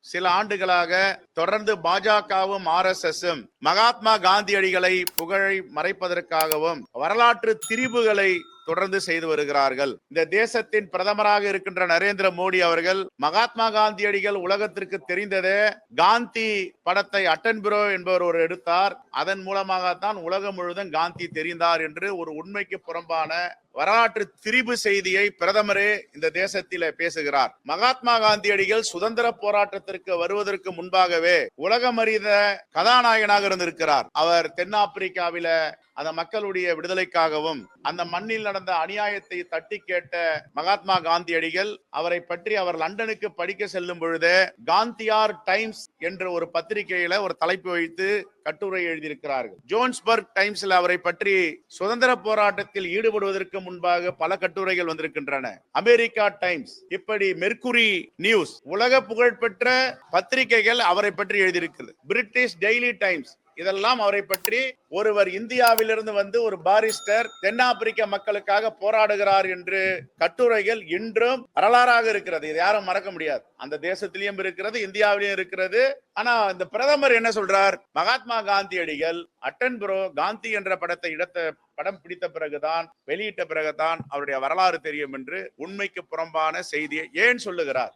சில ஆண்டுகளாக தொடர்ந்து பாஜகவும் RSSம் மகாத்மா காந்தியடிகளை புகழை மறைப்பதற்காகவும் வரலாற்று திரிபுகளை தொடர்ந்து செய்து வருகிறார்கள். இந்த தேசத்தின் பிரதமராக இருக்கின்ற நரேந்திர மோடி அவர்கள் மகாத்மா காந்தியடிகள் உலகத்திற்கு தெரிந்ததே காந்தி படத்தை அட்டன்புரோ என்பவர் ஒரு எடுத்தார். அதன் மூலமாகத்தான் உலகம் முழுவதும் காந்தி தெரிந்தார் என்று ஒரு உண்மைக்கு புறம்பான வரலாற்று திரிபு செய்தியை பிரதமரே இந்த தேசத்தில பேசுகிறார். மகாத்மா காந்தியடிகள் சுதந்திர போராட்டத்திற்கு வருவதற்கு முன்பாகவே உலகம் அறிந்த கதாநாயகனாக இருந்திருக்கிறார். அவர் தென்னாப்பிரிக்காவில அந்த மக்களுடைய விடுதலைக்காகவும் அந்த மண்ணில் நடந்த அநியாயத்தை தட்டி கேட்ட மகாத்மா காந்தியடிகள் அவரை பற்றி அவர் லண்டனுக்கு படிக்க செல்லும் பொழுது காந்தியார் டைம்ஸ் என்ற ஒரு பத்திரிகையில ஒரு தலைப்பு வைத்து கட்டுரை எழுதியிருக்கிறார்கள். ஜோன்ஸ்பர்க் டைம்ஸ்ல அவரை பற்றி சுதந்திர போராட்டத்தில் ஈடுபடுவதற்கு முன்பாக பல கட்டுரைகள் வந்திருக்கின்றன. அமெரிக்கா டைம்ஸ், இப்படி மெர்க்குரி நியூஸ், உலக புகழ்பெற்ற பத்திரிகைகள் அவரை பற்றி எழுதியிருக்கிறது. பிரிட்டிஷ் டெய்லி டைம்ஸ், இதெல்லாம் அவரை பற்றி ஒருவர் இந்தியாவிலிருந்து வந்து ஒரு பாரிஸ்டர் தென்னாப்பிரிக்க மக்களுக்காக போராடுகிறார் என்று கட்டுரைகள் இன்றும் வரலாறாக இருக்கிறது. இது யாரும் மறக்க முடியாது. அந்த தேசத்திலும் இருக்கிறது, இந்தியாவிலும் இருக்கிறது. ஆனா இந்த பிரதமர் என்ன சொல்றார்? மகாத்மா காந்தியடிகள் அட்டன்புரோ காந்தி என்ற படம் பிடித்த பிறகுதான், வெளியிட்ட பிறகுதான் அவருடைய வரலாறு தெரியும் என்று உண்மைக்கு புறம்பான செய்தியை ஏன் சொல்லுகிறார்?